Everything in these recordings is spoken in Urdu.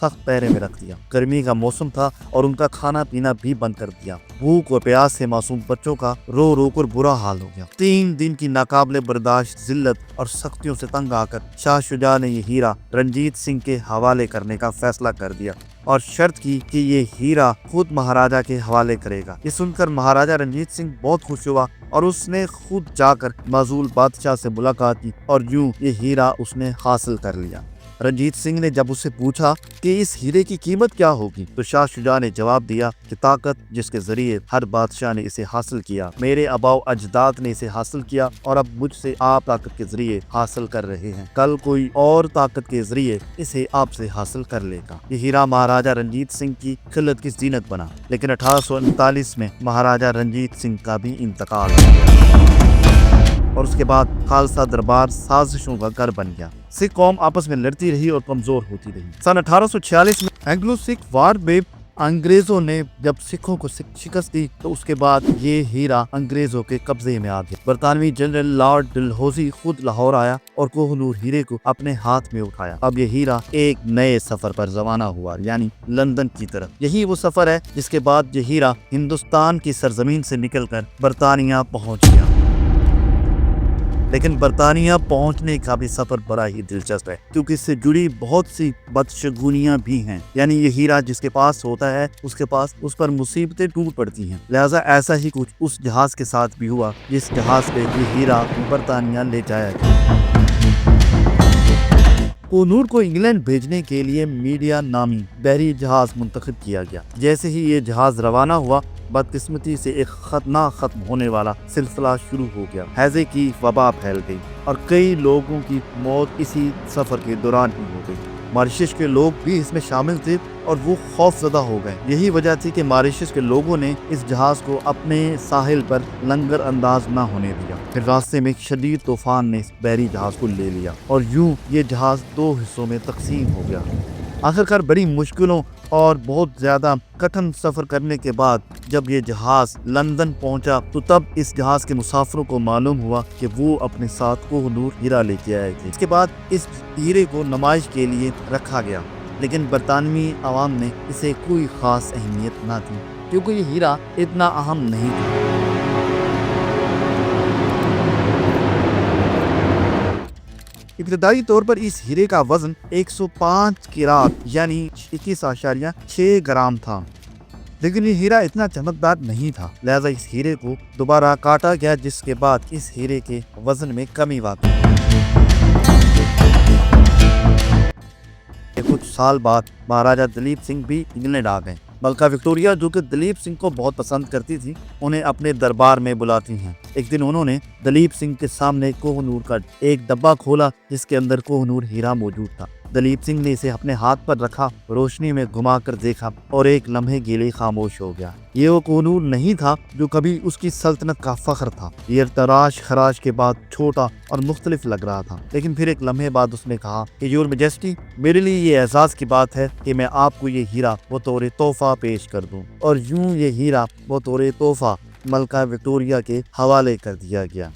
سخت پہرے میں رکھ دیا۔ گرمی کا موسم تھا اور ان کا کھانا پینا بھی بند کر دیا۔ بھوک و پیاس سے معصوم بچوں کا رو رو کر برا حال ہو گیا۔ 3 دن کی ناقابل برداشت ذلت اور سختیوں سے تنگ آ کر شاہ شجاع نے یہ ہیرا رنجیت سنگھ کے حوالے کرنے کا فیصلہ کر دیا اور شرط کی کہ یہ ہیرا خود مہاراجا کے حوالے کرے گا۔ یہ سن کر مہاراجا رنجیت سنگھ بہت خوش ہوا اور اس نے خود جا کر معزول بادشاہ سے ملاقات کی اور یوں یہ ہیرا اس نے حاصل کر لیا۔ رنجیت سنگھ نے جب اس سے پوچھا کہ اس ہیرے کی قیمت کیا ہوگی تو شاہ شجاع نے جواب دیا کہ طاقت جس کے ذریعے ہر بادشاہ نے اسے حاصل کیا، میرے آباء و اجداد نے اسے حاصل کیا اور اب مجھ سے آپ طاقت کے ذریعے حاصل کر رہے ہیں، کل کوئی اور طاقت کے ذریعے اسے آپ سے حاصل کر لے گا۔ یہ ہیرا مہاراجا رنجیت سنگھ کی خلت کی زینت بنا، لیکن 1839 میں مہاراجا رنجیت سنگھ کا بھی انتقال ہو گیا اور اس کے بعد خالصہ دربار سازشوں کا گھر بن گیا۔ سکھ قوم آپس میں لڑتی رہی اور کمزور ہوتی رہی۔ سن 1846 میں اینگلو سکھ وار میں انگریزوں نے جب سکھوں کو شکست دی تو اس کے بعد یہ ہیرا انگریزوں کے قبضے میں آ گیا۔ برطانوی جنرل لارڈ ڈلہوزی خود لاہور آیا اور کوہ نور ہیرے کو اپنے ہاتھ میں اٹھایا۔ اب یہ ہیرا ایک نئے سفر پر روانہ ہوا، یعنی لندن کی طرف۔ یہی وہ سفر ہے جس کے بعد یہ ہیرا ہندوستان کی سرزمین سے نکل کر برطانیہ پہنچ گیا۔ لیکن برطانیہ پہنچنے کا بھی سفر بڑا ہی دلچسپ ہے کیونکہ اس سے جڑی بہت سی بدشگونیاں بھی ہیں، یعنی یہ ہیرا جس کے پاس ہوتا ہے اس پر مصیبتیں ٹوٹ پڑتی ہیں۔ لہٰذا ایسا ہی کچھ اس جہاز کے ساتھ بھی ہوا جس جہاز پہ یہ ہیرا برطانیہ لے جایا گیا۔ کوہ نور کو انگلینڈ بھیجنے کے لیے میڈیا نامی بحری جہاز منتخب کیا گیا۔ جیسے ہی یہ جہاز روانہ ہوا، بدقسمتی سے ایک نہ ختم ہونے والا سلسلہ شروع ہو گیا۔ ہیضے کی وبا پھیل گئی اور کئی لوگوں کی موت اسی سفر کے دوران ہی ہو گئی۔ ماریشس کے لوگ بھی اس میں شامل تھے اور وہ خوف زدہ ہو گئے۔ یہی وجہ تھی کہ ماریشس کے لوگوں نے اس جہاز کو اپنے ساحل پر لنگر انداز نہ ہونے دیا۔ پھر راستے میں ایک شدید طوفان نے اس بحری جہاز کو لے لیا اور یوں یہ جہاز 2 حصوں میں تقسیم ہو گیا۔ آخرکار بڑی مشکلوں اور بہت زیادہ کٹھن سفر کرنے کے بعد جب یہ جہاز لندن پہنچا تو تب اس جہاز کے مسافروں کو معلوم ہوا کہ وہ اپنے ساتھ کوہ نور ہیرا لے کے آئے تھے۔ اس کے بعد اس ہیرے کو نمائش کے لیے رکھا گیا، لیکن برطانوی عوام نے اسے کوئی خاص اہمیت نہ دی کیونکہ یہ ہیرا اتنا اہم نہیں تھا۔ ابتدائی طور پر اس ہیرے کا وزن 105 کیرات یعنی 21.6 گرام تھا، لیکن یہ ہیرا اتنا چمکدار نہیں تھا، لہذا اس ہیرے کو دوبارہ کاٹا گیا جس کے بعد اس ہیرے کے وزن میں کمی واقع کچھ سال بعد مہاراجا دلیپ سنگھ بھی انگلینڈ آ گئے۔ ملکہ وکٹوریہ جو کہ دلیپ سنگھ کو بہت پسند کرتی تھی انہیں اپنے دربار میں بلاتی ہیں۔ ایک دن انہوں نے دلیپ سنگھ کے سامنے کوہ نور کا ایک ڈبہ کھولا جس کے اندر کوہ نور ہیرا موجود تھا۔ دلیپ سنگھ نے اسے اپنے ہاتھ پر رکھا، روشنی میں گھما کر دیکھا اور ایک لمحے کے لیے خاموش ہو گیا۔ یہ وہ کوہ نور نہیں تھا جو کبھی اس کی سلطنت کا فخر تھا۔ یہ تراش خراش کے بعد چھوٹا اور مختلف لگ رہا تھا، لیکن پھر ایک لمحے بعد اس نے کہا کہ یور میجسٹی، میرے لیے یہ اعزاز کی بات ہے کہ میں آپ کو یہ ہیرا بطور تحفہ پیش کر دوں۔ اور یوں یہ ہیرا بطور تحفہ ملکہ وکٹوریہ کے حوالے کر دیا گیا۔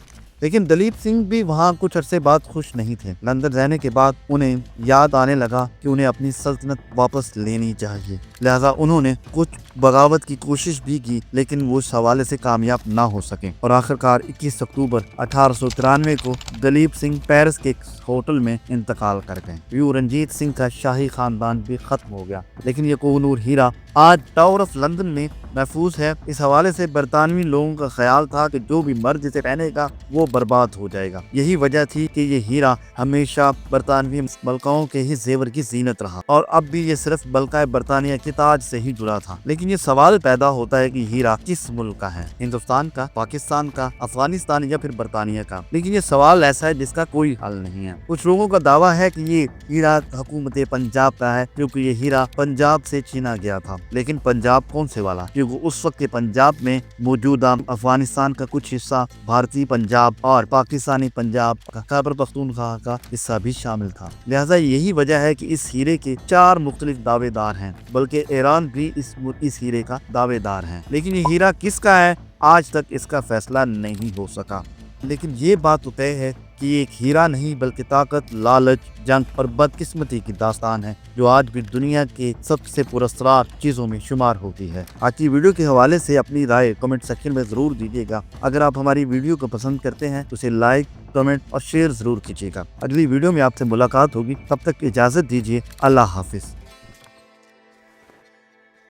لیکن دلیپ سنگھ بھی وہاں کچھ عرصے بعد خوش نہیں تھے۔ لندن رہنے کے بعد انہیں یاد آنے لگا کہ انہیں اپنی سلطنت واپس لینی چاہیے، لہذا انہوں نے کچھ بغاوت کی کوشش بھی کی لیکن وہ اس حوالے سے کامیاب نہ ہو سکے اور آخرکار 21 اکتوبر 1893 کو دلیپ سنگھ پیرس کے ایک ہوٹل میں انتقال کر گئے۔ یوں رنجیت سنگھ کا شاہی خاندان بھی ختم ہو گیا، لیکن یہ کوہ نور ہیرا آج ٹاور آف لندن میں محفوظ ہے۔ اس حوالے سے برطانوی لوگوں کا خیال تھا کہ جو بھی مرد اسے پہنے گا وہ برباد ہو جائے گا۔ یہی وجہ تھی کہ یہ ہیرا ہمیشہ برطانوی ملکوں کے ہی زیور کی زینت رہا اور اب بھی یہ صرف ملکہ برطانیہ کے تاج سے ہی جڑا تھا۔ لیکن یہ سوال پیدا ہوتا ہے کہ ہیرا کس ملک کا ہے، ہندوستان کا، پاکستان کا، افغانستان یا پھر برطانیہ کا؟ لیکن یہ سوال ایسا ہے جس کا کوئی حل نہیں ہے۔ کچھ لوگوں کا دعویٰ ہے کہ یہ ہیرا حکومت پنجاب کا ہے کیونکہ یہ ہیرا پنجاب سے چھینا گیا تھا، لیکن پنجاب کون سے والا؟ کیونکہ اس وقت کے پنجاب میں موجودہ افغانستان کا کچھ حصہ، بھارتی پنجاب اور پاکستانی پنجاب کا خیبر پختونخوا کا حصہ بھی شامل تھا۔ لہٰذا یہی وجہ ہے کہ اس ہیرے کے 4 مختلف دعوے دار ہیں، بلکہ ایران بھی اس ہیرے کا دعوے دار ہے۔ لیکن یہ ہیرا کس کا ہے آج تک اس کا فیصلہ نہیں ہو سکا، لیکن یہ بات تو طے ہے کہ یہ ایک ہیرا نہیں بلکہ طاقت، لالچ، جنگ اور بدقسمتی کی داستان ہے جو آج بھی دنیا کے سب سے پراسرار چیزوں میں شمار ہوتی ہے۔ آج کی ویڈیو کے حوالے سے اپنی رائے کمنٹ سیکشن میں ضرور دیجیے گا۔ اگر آپ ہماری ویڈیو کو پسند کرتے ہیں تو اسے لائک، کمنٹ اور شیئر ضرور کیجیے گا۔ اگلی ویڈیو میں آپ سے ملاقات ہوگی، تب تک اجازت دیجیے۔ اللہ حافظ۔